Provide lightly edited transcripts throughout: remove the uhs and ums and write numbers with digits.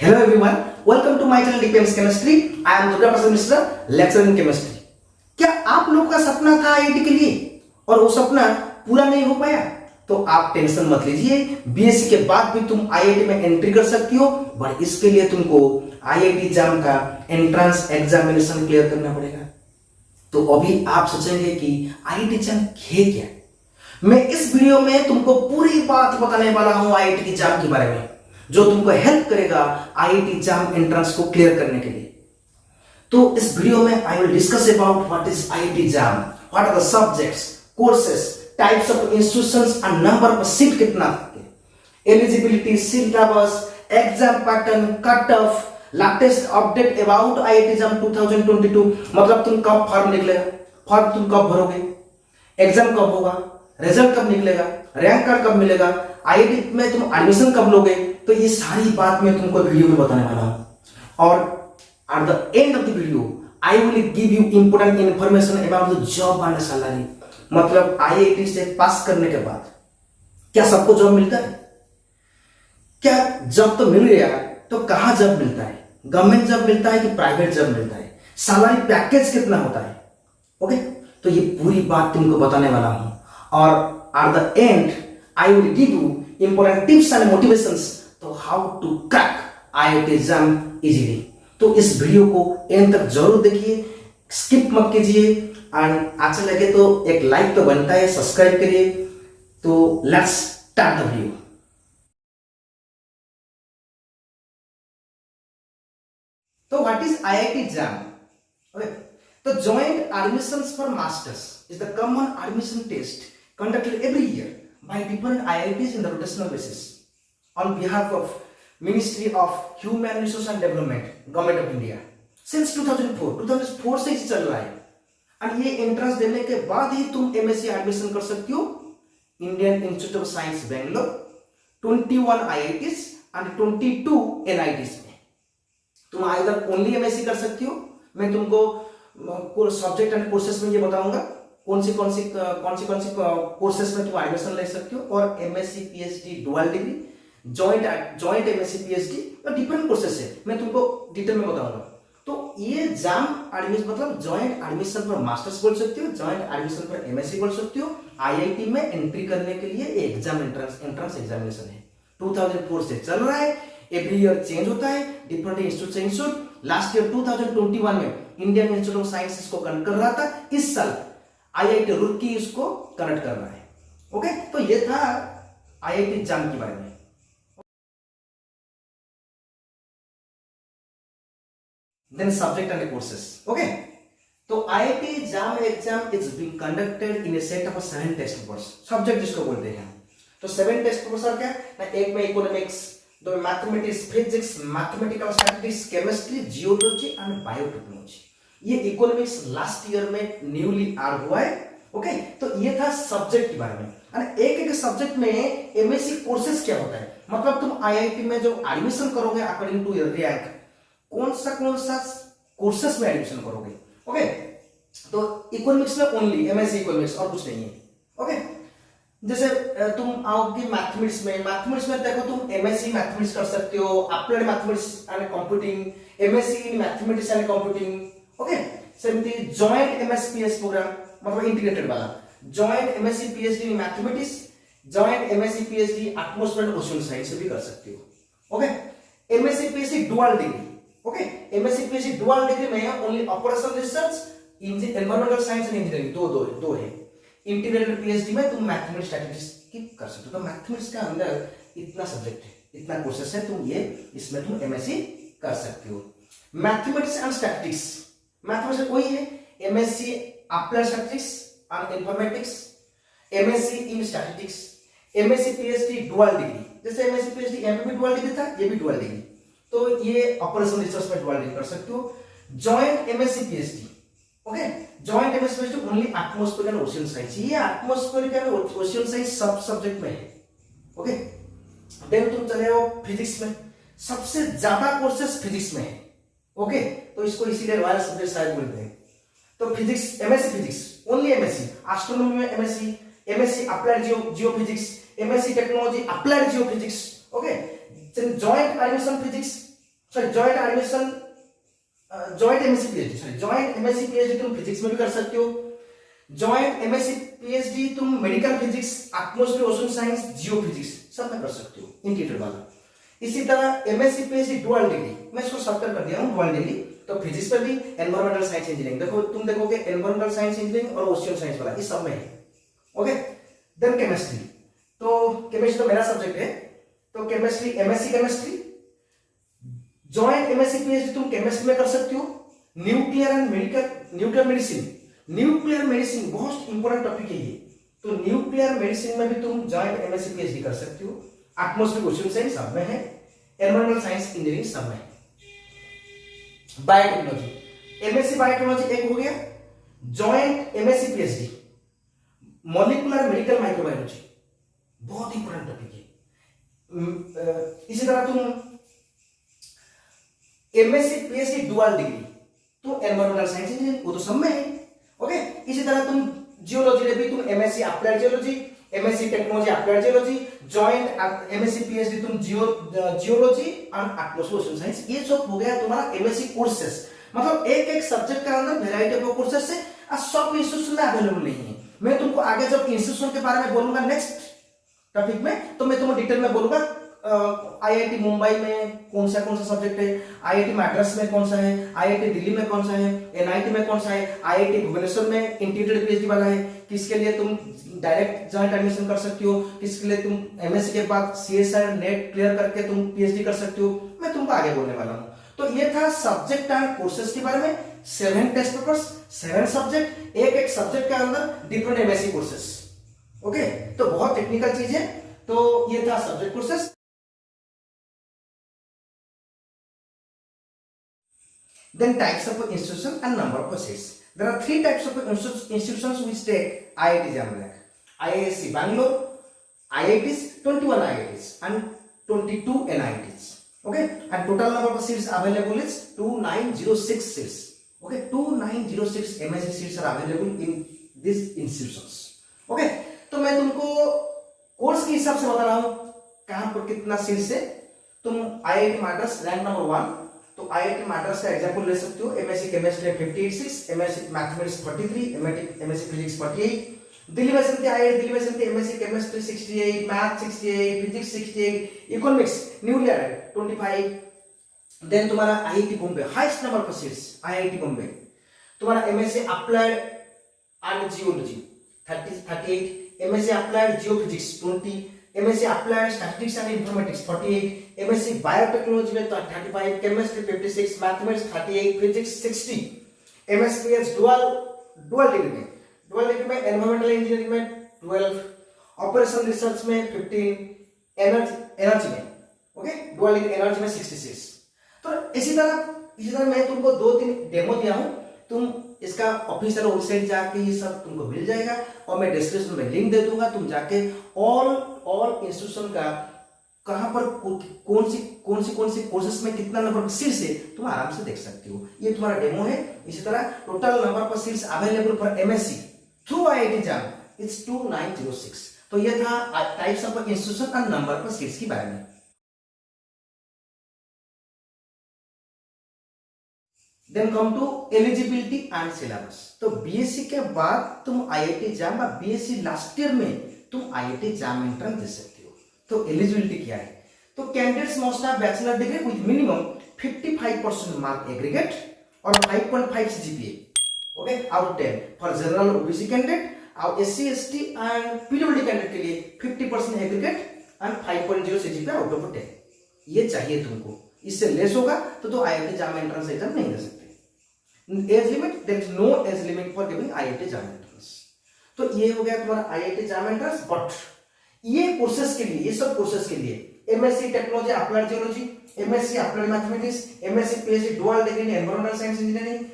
Hello everyone, welcome to my channel DPM's Chemistry. I am Durga Prasad Mishra, lecturer in chemistry. क्या आप लोग का सपना था आईआईटी के लिए और वो सपना पूरा नहीं हो पाया? तो आप टेंशन मत लीजिए, बीएससी के बाद भी तुम आईआईटी में एंट्री कर सकती हो, बट इसके लिए तुमको आईआईटी एग्जाम का एंट्रेंस एग्जामिनेशन क्लियर करना पड़ेगा। तो अभी आप सोचेंगे कि आईआईटी एग्जाम है क्या? मैं इस वीडियो में तुमको पूरी बात बताने वाला हूं आईआईटी एग्जाम के बारे में, जो तुमको हेल्प करेगा आईआईटी एग्जाम एंट्रेंस को क्लियर करने के लिए। तो इस वीडियो में I will discuss about what is IIT exam, what are the subjects, courses, types of institutions and number of seat कितना है, eligibility, syllabus, exam pattern, cut off, latest update about IIT exam 2022। मतलब तुम कब form निकलेगा, form तुम कब भरोगे, exam कब होगा, रिजल्ट कब निकलेगा, रैंक कार्ड कब मिलेगा, आईआईटी में तुम एडमिशन कब लोगे। तो ये सारी बात मैं तुमको वीडियो में बताने वाला हूं। और at the end of the video I will give you important information about the job and salary. मतलब आईआईटी से पास करने के बाद क्या सबको जॉब मिलता है? क्या जॉब तो मिल गया, तो कहां जॉब मिलता है? गवर्नमेंट जॉब मिलता है कि प्राइवेट जॉब मिलता है? सैलरी पैकेज कितना होता है? ओके, तो ये पूरी बात तुमको बताने वाला हूं। और at the end I will give you important tips and motivations to how to crack IIT exam easily. तो इस वीडियो को एंड तक जरूर देखिए, स्किप मत कीजिए। एंड अच्छा लगे तो एक लाइक तो बनता है, सब्सक्राइब करिए। तो लेट्स स्टार्ट द वीडियो। तो what is IIT exam? Okay, तो joint admissions for masters is the common admission test conducted every year by different IITs in the rotational basis on behalf of Ministry of Human Resource and Development, Government of India since 2004 से इसे चल रहा है। और ये entrance देने के बाद ही तुम एमएससी एडमिशन कर सकती हो Indian institute of science Bangalore, 21 IITs and 22 NITs में। तुम आइदर ओनली एमएससी कर सकती हो, मैं तुमको सब्जेक्ट एंड कोर्सेस में ये बताऊंगा कौन सी कोर्सेस में तुम एडमिशन ले सकते हो। और MSc PhD dual degree, joint MSc PhD और डिफरेंट कोर्सेस है, मैं तुमको डिटेल में बताऊंगा। तो ये एग्जाम एडमिशन मतलब जॉइंट एडमिशन पर मास्टर्स बोल सकते हो, जॉइंट एडमिशन पर एमएससी बोल सकते हो। आईआईटी में एंट्री करने के लिए एग्जाम एंट्रेंस एग्जामिनेशन है, 2004 से चल रहा है। एवरी ईयर चेंज होता है, डिफरेंट इंस्टीट्यूट से इंस्टीट्यूट। लास्ट ईयर 2021 में इंडियन इंस्टीट्यूट ऑफ साइंस इसको कंडक्ट कर रहा था, इस साल आईआईटी रुड़की इसको कनेक्ट कर रहा है। ओके, तो ये था आईआईटी एग्जाम के बारे में। Then subject and courses. Okay, तो IIT exam is being conducted in a set of 7 test papers. Subject जिसको बोलते हैं, तो 7 टेस्ट पेपर्स आर क्या है? एक में इकोनॉमिक्स, दो में mathematics, physics, mathematical statistics, chemistry, geology and biotechnology. ये इकोनॉमिक्स लास्ट ईयर में न्यूली ऐड हुआ है। ओके, तो ये था सब्जेक्ट के बारे में। और एक सब्जेक्ट में एमएससी कोर्सेस क्या होता है, मतलब तुम आईआईटी में जो एडमिशन करोगे अकॉर्डिंग टू योर रैंक, कौन सा कोर्सेस में एडमिशन करोगे। ओके, तो इकोनॉमिक्स में ओनली एमएससी इकोनॉमिक्स और कुछ नहीं है। ओके, जैसे तुम आओगे मैथमेटिक्स में देखो तुम एमएससी मैथमेटिक्स कर सकते हो, applied mathematics and computing, MSc in mathematics and computing. Okay, सेमती जॉइंट एमएससी पीएचडी प्रोग्राम मतलब इंटीग्रेटेड वाला, joint MSc PhD in mathematics, joint MSc PhD atmosphere and ocean science से भी कर सकते हो। Okay, MSc PhD dual degree. Okay, MSc PhD dual degree में only operational research, environmental science and engineering दो है। इंटीग्रेटेड पीएचडी में तुम मैथमेटिक्स स्टैटिस्टिक्स की कर सकते हो। तो मैथमेटिक्स के अंदर इतना सब्जेक्ट है, इतना कोर्सेस है, तुम ये इसमें तुम एमएससी कर सकते हो। मैथमेटिक्स एंड स्टैटिस्टिक्स, मैथमेटिक्स वही है, MSc applied statistics and informatics, MSc in statistics, MSc PhD dual degree. जैसे एमएससी पीएचडी यहाँ पे भी डुअल डिग्री था, ये भी डुअल डिग्री, तो ये ऑपरेशनल रिसर्च में डुअल डिग्री कर सकते हो। Joint MSc PhD, okay, joint MSc PhD only atmosphere and ocean science, ये एटमॉस्फेयर एंड ओशन साइंस सब सब्जेक्ट में है। ओके, देन तुम चले आओ फिजिक्स में, सबसे ज्यादा कोर्सेस फिजिक्स में है। ओके, तो इसको इसीलिए रॉयल सब्जेक्ट शायद बोलते हैं। तो physics, MSc physics only MSc, astronomy में MSc, MSc applied geophysics, MSc technology applied geophysics. Okay, joint admission physics sorry joint admission, joint MSc PhD, sorry joint MSc PhD तुम physics में भी कर सकते हो। जॉइंट एमएससी पीएचडी तुम medical physics, atmosphere ocean science, geophysics सब में कर सकते हो, इंटीग्रेटेड वाला। इसी तरह एमएससी पीएचडी डुअल डिग्री, मैं इसको शॉर्टकट कर दिया हूं डुअल डिग्री, तो फिजिक्स पर भी, एनवायरमेंटल साइंस इंजीनियरिंग, देखो तुम देखोगे एनवायरमेंटल साइंस इंजीनियरिंग और ओशियन साइंस वाला इस सब में है। ओके, देन केमिस्ट्री, तो केमिस्ट्री तो मेरा सब्जेक्ट है, तो chemistry MSc chemistry, joint MSc PhD तुम केमिस्ट्री में कर सकते हो। Nuclear and medical, nuclear medicine, nuclear medicine बहुत इंपॉर्टेंट टॉपिक है ये, तो न्यूक्लियर मेडिसिन में भी तुम जॉइंट एमएससी पीएचडी कर सकते हो। एटमॉस्फेयर ओशन साइंस सब में है, एनवायरमेंटल साइंस इंजीनियरिंग सब में है। बायोटेक्नोलॉजी, एमएससी बायोटेक्नोलॉजी एक हो गया। Joint MSc PhD molecular medical microbiology, बहुत इंपॉर्टेंट टॉपिक है। इसी तरह तुम एमएससी पीएचडी डुअल डिग्री, तो एनवायरमेंटल साइंस इंजीनियरिंग वो तो सब में है। ओके, इसी तरह तुम जियोलॉजी में भी तुम MSc applied geology, MSc technology applied geology, joint MSc PhD तुम geology and atmosphere ocean science, ये सब हो गया तुम्हारा एमएससी कोर्सेस। मतलब एक एक सब्जेक्ट का अंदर वैरायटी ऑफ कोर्सेस है, और सब इंस्टीट्यूशन में अवेलेबल नहीं है। मैं तुमको आगे जब इंस्टीट्यूशन के बारे में बोलूंगा नेक्स्ट टॉपिक में, तो मैं तुमको डिटेल में बोलूंगा आईआईटी मुंबई में कौन सा सब्जेक्ट है, आईआईटी मैड्रास में कौन सा है, आईआईटी दिल्ली में कौन सा है, एनआईटी में कौन सा है, आईआईटी भुवनेश्वर में इंटीग्रेटेड पीएचडी वाला है, किसके लिए तुम डायरेक्ट जॉइंट एडमिशन कर सकती हो, किसके लिए तुम एमएससी के बाद सीएसआर नेट क्लियर करके तुम पीएचडी कर सकती हो, मैं तुमको आगे बोलने वाला हूँ। तो ये था सब्जेक्ट एंड कोर्सेज के बारे में, 7 टेस्ट पेपर्स, 7 सब्जेक्ट, एक एक सब्जेक्ट के अंदर डिफरेंट एमएससी कोर्सेज। ओके, तो बहुत टेक्निकल चीज है। तो ये था subject courses. Then types of institution and number of seats. There are 3 types of institutions which take IIT JAM-NET. IISc Bangalore, IITs, 21 IITs and 22 NITs. Okay, and total number of seats available is 2906 seats. Okay, 2906 MSc seats are available in these institutions. Okay, तो मैं तुमको course के हिसाब से बता रहा हूँ कहाँ पर कितना सीट्स है। तुम IIT मैड्रास रैंक नंबर 1, तो आईआईटी मैड्रास का एग्जांपल ले सकते हो। MSc chemistry 58, MSc mathematics 43, MSc physics 48, Delhi में चलते आईआईटी दिल्ली में चलते MSc chemistry 68, math 68, physics 68, economics newly added 25। Then तुम्हारा आईआईटी बॉम्बे हाईएस्ट नंबर पर सीट्स, आईआईटी बॉम्बे तुम्हारा MSc applied and geology 38, MSc applied geophysics 20, MSc applied statistics and informatics 48, MSc biotechnology में 35, chemistry 56, mathematics 38, physics 60, MSPH dual degree में environmental engineering में 12, operation research में 15, energy में okay dual degree energy में 66। तो इसी तरह मैं तुमको 2-3 डेमो दिया हूं, तुम इसका ऑफिशियल वेबसाइट जाके ये सब तुमको मिल जाएगा और मैं डिस्क्रिप्शन में लिंक दे दूंगा, तुम जाके ऑल इंस्टीट्यूशन का कहां पर कौन सी कोर्सेस में कितना नंबर पर सीट्स है तुम आराम से देख सकते हो। ये तुम्हारा डेमो है। इसी तरह टोटल नंबर पर seats available for MSc through IIT JAM it's 2906। तो ये था टाइप्स ऑफ इंस्टीट्यूशन और नंबर पर सीट्स के बारे में। Then come to eligibility and syllabus. तो बीएससी के बाद तुम आईआईटी जाम या बीएससी लास्ट ईयर में तुम आईआईटी जाम एंट्रेंस दे सकते हो। तो एलिजिबिलिटी क्या है? तो candidates must have bachelor degree with minimum 55% mark aggregate और 5.5 GPA okay out of 10 for general OBC candidate और SC ST and PWD candidate के लिए 50% aggregate and 5.0 GPA out of 10 ये चाहिए तुमको। इससे लेस होगा तो आईआईटी जाम एंट्रेंस एग्जाम नहीं दे सकते। Age limit, there is no age limit for giving IIT JAM entrance. तो ये हो गया तुम्हारा आईआईटी जाम एंट्रेंस। बट ये कोर्सेज के लिए, ये सब कोर्सेज के लिए MSc technology applied geology, MSc applied mathematics, MSc PhD dual degree in environmental science engineering,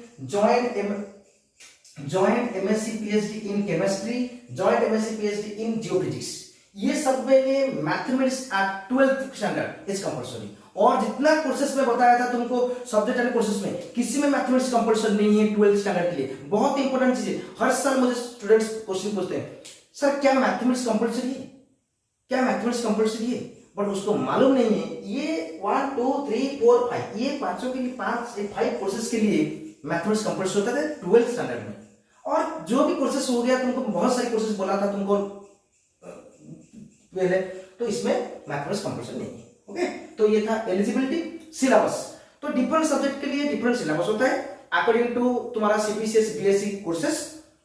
joint MSc PhD in chemistry, joint MSc PhD in geophysics, ये सब में लिए mathematics at 12th standard is compulsory. और जितना courses में बताया था तुमको सब्जेक्ट एंड कोर्सेस में किसी में मैथमेटिक्स कंपल्सरी नहीं है 12th स्टैंडर्ड के लिए। बहुत इंपॉर्टेंट चीज है। हर साल मुझे स्टूडेंट्स क्वेश्चन पूछते हैं, सर क्या मैथमेटिक्स कंपल्सरी है? क्या मैथमेटिक्स कंपल्सरी है? बट उसको मालूम नहीं है ये 1 2 3 4 5 ये पांचों के लिए 5 कोर्सेज के लिए मैथमेटिक्स कंपल्सरी होता है 12th स्टैंडर्ड में। और जो भी कोर्सेज हो गया, तुमको बहुत सारे कोर्सेज बोला था तुमको पहले, तो इसमें मैथमेटिक्स कंपल्सरी नहीं है। ओके, तो ये था एलिजिबिलिटी। सिलेबस, तो डिफरेंट सब्जेक्ट के लिए डिफरेंट सिलेबस होता है अकॉर्डिंग टू तुम्हारा सीबीसीएस बीएससी कोर्सेस।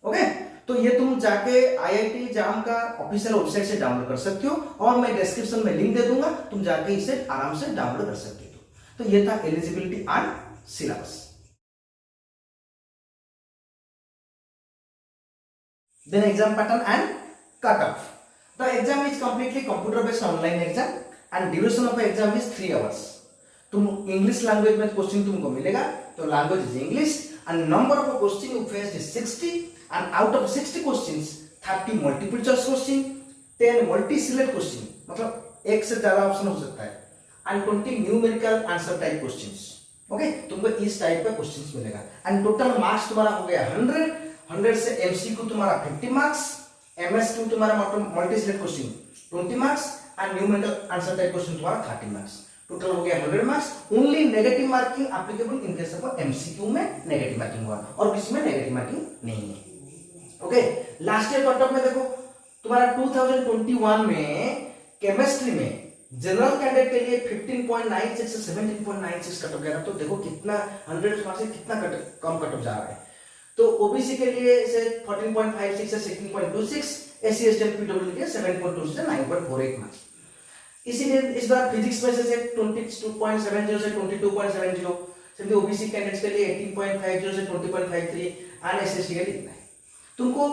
ओके, तो ये तुम जाके आईआईटी जाम का ऑफिशियल वेबसाइट से डाउनलोड कर सकते हो, और मैं डिस्क्रिप्शन में लिंक दे दूंगा, तुम जाके इसे आराम से डाउनलोड कर सकते हो। तो ये था eligibility and syllabus. Then exam pattern and cutoff. The exam is completely computer based online exam and duration of the exam is 3 hours. तुम इंग्लिश लैंग्वेज में क्वेश्चन तुमको मिलेगा, तो language is English and number of question you face is 60 and out of 60 questions 30 multiple choice question, 10 multi select question, मतलब एक से ज्यादा option हो सकता है, and 20 numerical answer type questions. Okay, तुमको इस टाइप का क्वेश्चंस मिलेगा एंड टोटल मार्क्स तुम्हारा हो गया 100 से एमसीक्यू तुम्हारा 50 मार्क्स, एमएसक्यू तुम्हारा मतलब multi select question 20 marks and numerical answer type question तुम्हारा 30 मार्क्स। टोटल हो गया 100 marks. Only negative marking applicable in case of MCQ में नेगेटिव मार्किंग हुआ और किसी में नेगेटिव मार्किंग नहीं है। Okay, last year cut off में देखो तुम्हारा 2021 में केमिस्ट्री में जनरल कैंडिडेट के लिए 15.96 से 17.96 कट ऑफ गया था। तो देखो कितना 100 मार्क्स से कितना कम कट ऑफ जा रहा है। तो ओबीसी के लिए से 14.56 से 16.26, एससी एसटी पीडब्ल्यू के 7.2 से 9.48 मार्क्स। इसीलिए इस बार फिजिक्स में से 22.70 से 22.70, सिर्फ ओबीसी कैंडिडेट्स के लिए 18.50 से 20.53 एंड एसएसटी के लिए इतना है। तुमको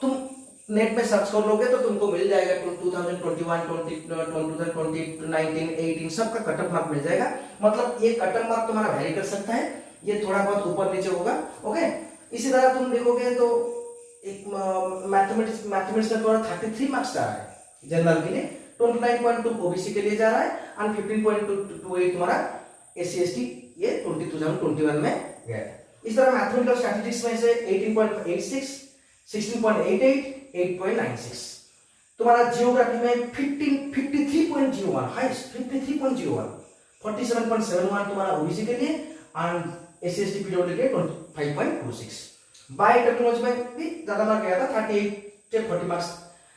तुम नेट में सर्च कर लोगे तो तुमको मिल जाएगा 2021, 2020, 19, 18 सबका कट ऑफ मार्क मिल जाएगा। मतलब ये कट ऑफ मार्क तुम्हारा वैरी कर सकता है, ये थोड़ा बहुत ऊपर नीचे होगा। ओके, इसी तरह तुम देखोगे तो एक मैथमेटिक्स में तुम्हारा 33 मार्क्स जा रहा है जनरल के लिए, 29.2 ओबीसी के लिए जा रहा है एंड 15.28 तुम्हारा एससी एसटी ये 2021 में गया है। इस तरह मैथमेटिकल स्टैटिस्टिक्स में से 18.86, 16.88, 8.96। तुम्हारा जियोग्राफी में 53.01 हाईएस्ट 53.01, 47.71 तुम्हारा ओबीसी के लिए एंड एससी एसटी पीडब्ल्यू के 25.26। बायोटेक्नोलॉजी में भी ज्यादा मार्क गया था 38 से 40 मार्क्स,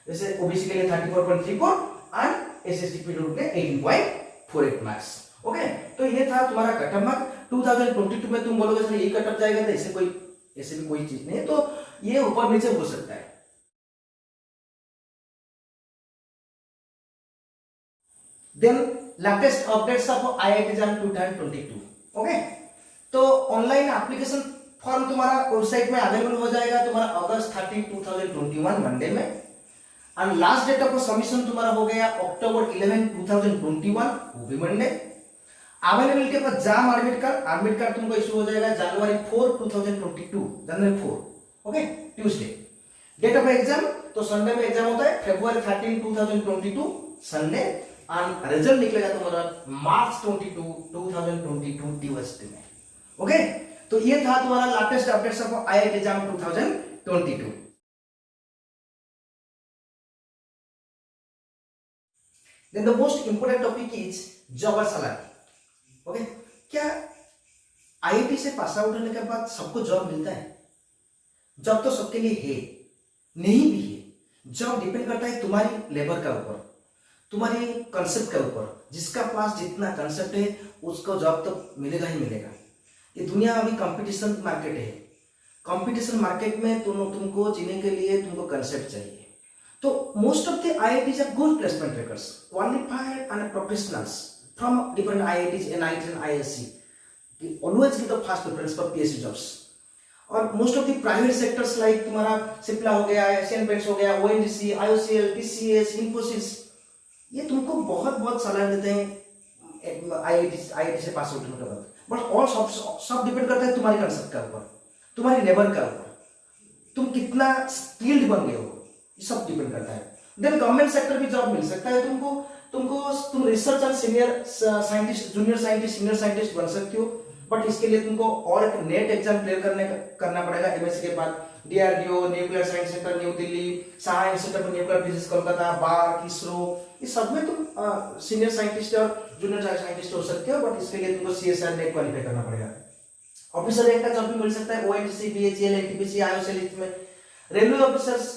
जैसे ओबीसी के लिए 34.34 एंड एसएसटी पीडब्ल्यू के 18.48 मार्क्स। ओके, तो ये था तुम्हारा कट ऑफ मार्क। 2022 में तुम बोलोगे सर ये कट ऑफ जाएगा, तो ऐसे भी कोई चीज नहीं है, तो ये ऊपर नीचे हो सकता है। Then latest updates of IIT exam 2022। Okay, तो ऑनलाइन एप्लीकेशन फॉर्म तुम्हारा वेबसाइट में अवेलेबल हो जाएगा तुम्हारा अगस्त 30, 2021 मंडे में, and last date of submission तुम्हारा हो गया अक्टूबर 11, 2021 वो भी मंडे। अवेलेबिलिटी पर जाम एडमिट कार्ड तुमको इशू हो जाएगा जनवरी 4, 2022, जनवरी 4। Okay, Tuesday. Date of exam तो संडे में एग्जाम होता है फरवरी 13, 2022 संडे, एंड रिजल्ट निकलेगा तुम्हारा मार्च 22, 2022 ट्यूसडे में। ओके, तो ये था तुम्हारा latest updates of IIT exam 2022। Then the most important topic is job और सैलरी। ओके, क्या आईआईटी से पास आउट होने के बाद सबको जॉब मिलता है? जॉब तो सबके लिए है, नहीं भी है। जॉब डिपेंड करता है तुम्हारी लेबर का ऊपर, तुम्हारी कंसेप्ट के ऊपर। जिसका पास जितना कंसेप्ट है उसको जॉब तो मिलेगा ही मिलेगा। ये दुनिया अभी कंपटीशन मार्केट है। कंपटीशन मार्केट में तुमको जीने के लिए तुमको कंसेप्ट चाहिए। तो most of the IITs are good placement makers, qualified and professionals from different IITs, NIT and ISC. They always give the first preference for PhD jobs. और most of the private sectors like तुम्हारा सिप्ला हो गया, Asian paints हो गया, ONGC, IOCL, TCS, Infosys, ये तुमको बहुत सलाह देते हैं IIT से पास आउट होने के बाद। बट ऑल सब डिपेंड करता है तुम्हारी कंसेप्ट के ऊपर, तुम्हारी लेबर के ऊपर, तुम कितना स्किल्ड बन गए हो, ये सब डिपेंड करता है। देन गवर्नमेंट सेक्टर भी जॉब मिल सकता है तुम research and senior scientist, junior scientist, senior scientist बन सकते हो। बट इसके लिए तुमको और एक नेट एग्जाम क्लियर करना पड़ेगा एमएससी के बाद। DRDO, nuclear science centre new Delhi, Saha institute of nuclear physics Kolkata, BARC, ISRO, इस सब में तुम सीनियर साइंटिस्ट और जूनियर साइंटिस्ट हो सकते हो, बट इसके लिए तुमको सीएसआर नेट क्वालिफाई करना पड़ेगा। ऑफिसर रैंक का जॉब भी मिल सकता है ओएनजीसी, बीएचईएल, एनटीपीसी, आईओसीएल में। Railway officers,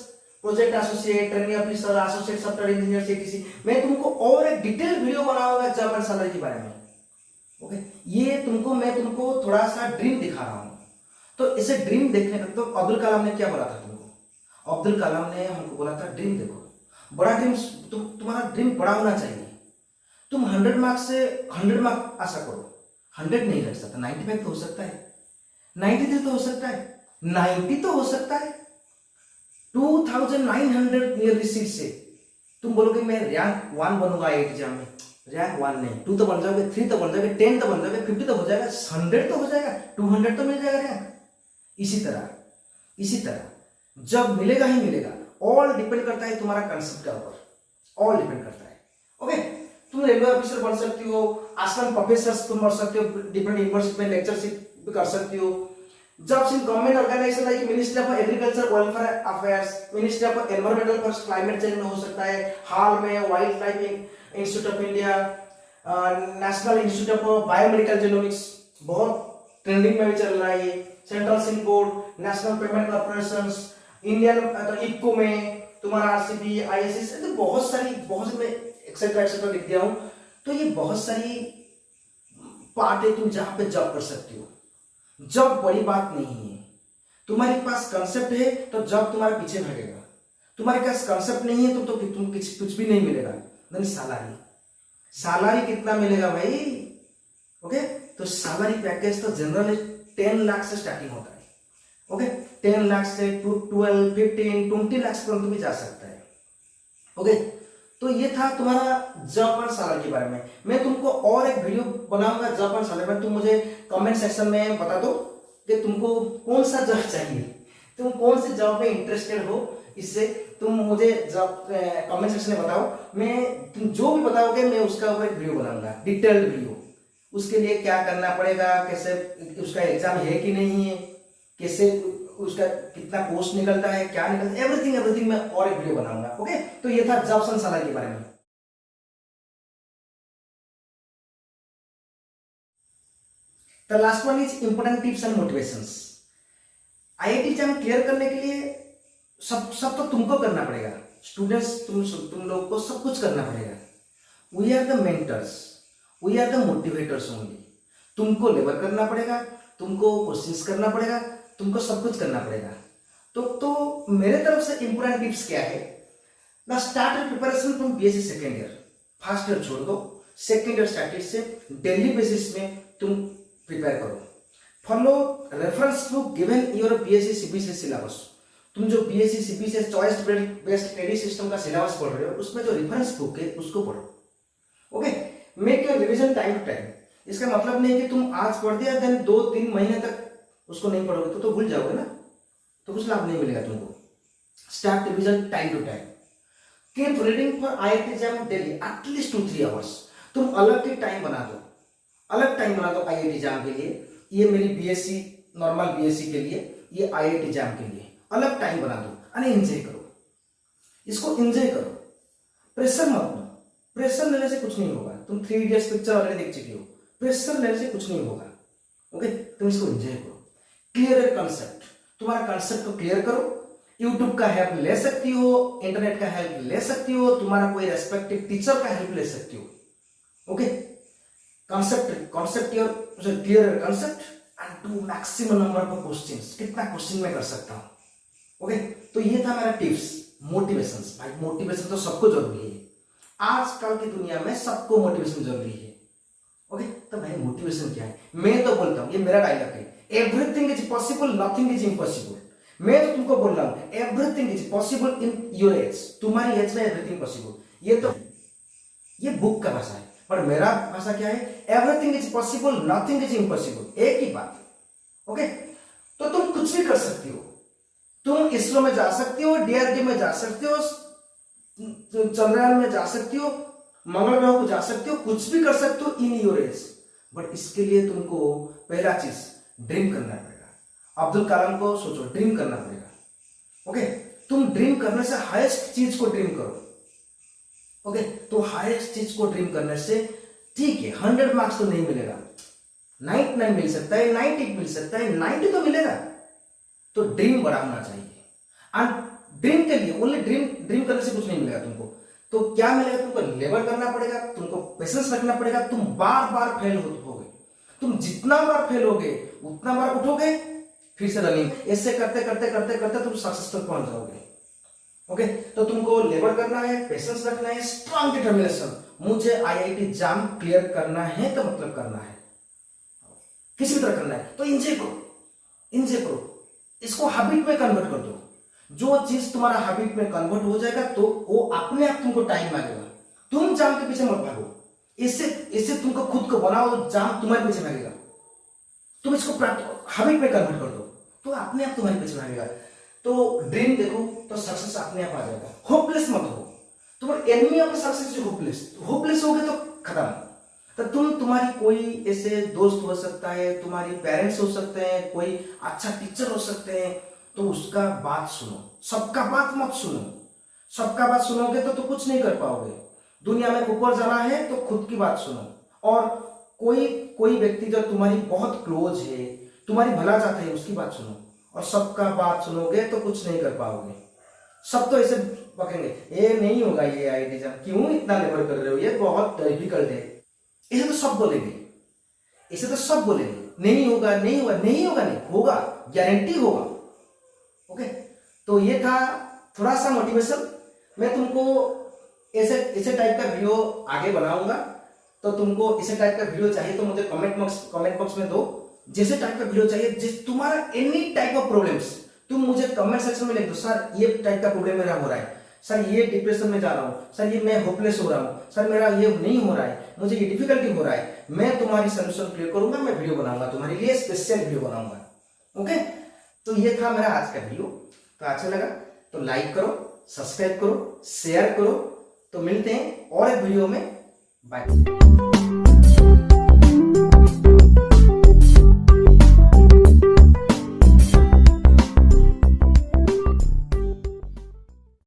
project associate, training officer, associate software engineer, CTC. मैं तुमको और एक डिटेल वीडियो बनाऊंगा जॉब एंड सैलरी के बारे में। ओके, ये मैं तुमको थोड़ा सा ड्रीम दिखा रहा हूं। तो इसे ड्रीम देखने का, तो अब्दुल कलाम ने क्या बोला था तुमको? अब्दुल कलाम ने हमको बोला था ड्रीम देखो, बड़ा ड्रीम, तुम्हारा ड्रीम बड़ा होना चाहिए। तुम 100 मार्क्स से 100 मार्क्स आशा करो, 100 नहीं रख सकता, 95 तो हो सकता है, 93 तो हो सकता है, 90 तो हो सकता है। 2900 नियरली सीट से तुम बोलोगे मैं रैंक 1 बनूंगा आईआईटी एग्जाम में। रैंक 1 नहीं, 2 तो बन जाओगे, 3 तो बन जाओगे, 10 तो बन जाओगे, 50 तो हो जाएगा, 100 तो हो जाएगा, 200 तो मिल जाएगा रैंक। इसी तरह जब मिलेगा ही मिलेगा। ऑल डिपेंड करता है तुम्हारा कंसेप्ट के ऊपर, ऑल डिपेंड करता है। ओके, तुम रेलवे ऑफिसर बन सकती हो, आसपास प्रोफेसर तुम बन सकते हो, डिफरेंट यूनिवर्सिटी में लेक्चरशिप भी कर सकती हो। Jobs in government organisation like ministry of agriculture welfare affairs, ministry of environmental for climate change में हो सकता है, हाल में wildlife institute of India, national institute of biomedical genomics बहुत ट्रेंडिंग में भी चल रहा है ये, central silk board, national payment corporation, Indian इक्को में तुम्हारा आरसीबी, आईएसएस, तो बहुत सारी मैं एक्सेट्रा एक्सेट्रा लिख दिया हूं। तो ये बहुत सारी पार्ट है तुम जहां पे जॉब कर सकती हो। जॉब बड़ी बात नहीं है, तुम्हारे पास कंसेप्ट है तो जॉब तुम्हारे पीछे भागेगा, तुम्हारे पास कंसेप्ट नहीं है तो तुम कुछ भी नहीं मिलेगा। देन सैलरी कितना मिलेगा भाई? ओके, तो सैलरी पैकेज तो जनरली 10 लाख से स्टार्टिंग होता है। ओके, 10 लाख से 12, 15, 20 लाख पर्यंत भी जा सकता है। ओके, तो ये था तुम्हारा जॉब और सैलरी के बारे में। मैं तुमको और एक वीडियो बनाऊंगा जॉब और सैलरी में। तुम मुझे कमेंट सेक्शन में बता दो कि तुमको कौन सा जॉब चाहिए, तुम कौन से जॉब में इंटरेस्टेड हो। इससे तुम मुझे जॉब कमेंट सेक्शन में बताओ, तुम जो भी बताओगे मैं उसका ऊपर एक वीडियो बनाऊंगा, डिटेल्ड वीडियो। उसके लिए क्या करना पड़ेगा, कैसे उसका एग्जाम है कि नहीं है, कैसे उसका कितना पोस्ट निकलता है, क्या निकलता है, एवरीथिंग मैं और एक वीडियो बनाऊंगा। ओके, तो ये था जॉब्स एंड सैलरी के बारे में। The last one is important tips and motivations. IIT exam clear करने के लिए सब तो तुमको करना पड़ेगा, स्टूडेंट्स, तुम लोग को सब कुछ करना पड़ेगा। We are the mentors, we are the motivators only. तुमको लेबर करना पड़ेगा, तुमको कोशिश करना पड़ेगा, तुमको सब कुछ करना पड़ेगा। तो मेरे तरफ से इंपोर्टेंट टिप्स क्या है? ना start preparation from BSc second year, first year छोड़ दो, सेकेंड ईयर स्टार्ट से डेली बेसिस में तुम प्रिपेयर करो। Follow reference book given your BSc CBSE syllabus. तुम जो BSc CBSE choice based credit system का सिलेबस पढ़ रहे हो, उसमें जो रेफरेंस बुक है उसको पढ़ो। Okay, make your revision time to time. इसका मतलब नहीं कि तुम आज पढ़ दिया देन 2-3 महीने तक उसको नहीं पढ़ोगे तो भूल जाओगे ना, तो कुछ लाभ नहीं मिलेगा तुमको। Start revision time to time. Keep reading for IIT exam daily at least 2-3 hours. तुम अलग के टाइम बना दो, अलग टाइम बना दो आईआईटी एग्जाम के लिए। ये मेरी बीएससी नॉर्मल बीएससी के लिए, ये आईआईटी एग्जाम के लिए अलग टाइम बना दो, अरे एंजॉय करो, इसको एंजॉय करो, प्रेशर मत लो। प्रेशर लेने से कुछ नहीं होगा। तुम 3 इडियट्स पिक्चर ऑलरेडी देख चुकी हो, प्रेशर लेने से कुछ नहीं होगा। ओके, तुम इसको एंजॉय करो। क्लियर कंसेप्ट, तुम्हारा कंसेप्ट को क्लियर करो। यूट्यूब का हेल्प ले सकती हो, इंटरनेट का हेल्प ले सकती हो, तुम्हारा कोई रेस्पेक्टिव टीचर का हेल्प ले सकती हो। Okay, concept your clear concept and do maximum number of questions। कितना क्वेश्चन मैं कर सकता हूं। ओके, तो ये था मेरा टिप्स। मोटिवेशन, भाई मोटिवेशन तो सबको जरूरी है, आजकल की दुनिया में सबको मोटिवेशन जरूरी है। ओके, तो भाई मोटिवेशन क्या है? मैं तो बोलता हूं, ये मेरा डायलॉग है, everything is possible, nothing is impossible. मैं तो तुमको बोल रहा हूं everything is possible in your age. तुम्हारी एज में एवरीथिंग पॉसिबल। ये बुक का भाषा है, पर मेरा भाषा क्या है? Everything is possible, nothing is impossible. एक ही बात। ओके, तो तुम कुछ भी कर सकती हो। तुम इसरो में जा सकती हो, डीआरडीओ में जा सकती हो, चंद्रयान में जा सकती हो, मंगल ग्रह को जा सकती हो, कुछ भी कर सकते हो इन योर एज। बट इसके लिए तुमको पहला चीज ड्रीम करना पड़ेगा। अब्दुल कलाम को सोचो, ड्रीम करना पड़ेगा। ओके, तुम ड्रीम करने से हाईएस्ट चीज को ड्रीम करो। ओके, तो हाईएस्ट चीज को ड्रीम करने से ठीक है 100 मार्क्स तो नहीं मिलेगा, 99 मिल सकता है, 90 मिल सकता है, 90 तो मिलेगा। तो ड्रीम बड़ा होना चाहिए। एंड ड्रीम के लिए ओनली ड्रीम करने से कुछ नहीं मिलेगा तुमको। तो क्या मिलेगा? तुमको लेबर करना पड़ेगा, तुमको पेशेंस रखना पड़ेगा। तुम बार बार फेल होगे, तुम जितना बार फेल होगे उतना बार उठोगे, फिर से रनिंग, ऐसे करते करते करते करते तुम सक्सेस तक पहुंच जाओगे। ओके, तो तुमको लेबर करना है, पेशेंस रखना है, स्ट्रांग डिटर्मिनेशन। मुझे आईआईटी जाम क्लियर करना है तो मतलब करना है, किसी भी तरह करना है, तो इंजॉय करो, इसको हैबिट में कन्वर्ट कर दो। जो चीज तुम्हारा हैबिट में कन्वर्ट हो जाएगा तो वो अपने आप तुमको टाइम मांगेगा। तुम जाम के पीछे मत भागो, इससे तुमको खुद को बनाओ, जाम तुम्हारे पीछे भागेगा। तुम इसको हैबिट में कन्वर्ट कर दो तो अपने आप तुम्हारे पीछे भागेगा। तो ड्रीम देखो तो सक्सेस अपने आप आ जाएगा। होपलेस मत हो, तुम्हारे एनिमी ऑफ सक्सेस जो होपलेस हो गए तो खत्म। तो तुम्हारी कोई ऐसे दोस्त हो सकता है, तुम्हारी पेरेंट्स हो सकते हैं, कोई अच्छा टीचर हो सकते हैं, तो उसका बात सुनो, सबका बात मत सुनो। सबका बात सुनोगे तो कुछ नहीं कर पाओगे। दुनिया में ऊपर जाना है तो खुद की बात सुनो। और कोई व्यक्ति जो तुम्हारी बहुत क्लोज है, तुम्हारी भला चाहता है, उसकी बात सुनो। और सबका बात सुनोगे तो कुछ नहीं कर पाओगे। सब तो ऐसे पकेंगे, ये नहीं होगा, ये आईआईटी जाम क्यों इतना लेबर कर रहे हो, ये बहुत डिफिकल्ट है, ऐसे तो सब बोलेंगे, नहीं होगा, नहीं होगा, गारंटी होगा। ओके, तो ये था थोड़ा सा मोटिवेशन। मैं तुमको ऐसे टाइप का वीडियो आगे बनाऊंगा। तो तुमको ऐसे टाइप का वीडियो चाहिए तो मुझे कमेंट बॉक्स में दो। जैसे टाइप का वीडियो चाहिए, जिस तुम्हारा एनी टाइप ऑफ प्रॉब्लम्स तुम मुझे कमेंट सेक्शन में लिख दो। सर ये टाइप का प्रॉब्लम मेरा हो रहा है, सर ये डिप्रेशन में जा रहा हूँ, सर ये मैं होपलेस हो रहा हूँ, सर मेरा ये नहीं हो रहा है, मुझे ये डिफिकल्टी हो रहा है। मैं तुम्हारी सोल्यूशन क्लियर करूंगा, मैं वीडियो बनाऊंगा, तुम्हारे लिए स्पेशल वीडियो बनाऊंगा। ओके, तो ये था मेरा आज का वीडियो। तो अच्छा लगा तो लाइक करो, सब्सक्राइब करो, शेयर करो। तो मिलते हैं और एक वीडियो में। बाय।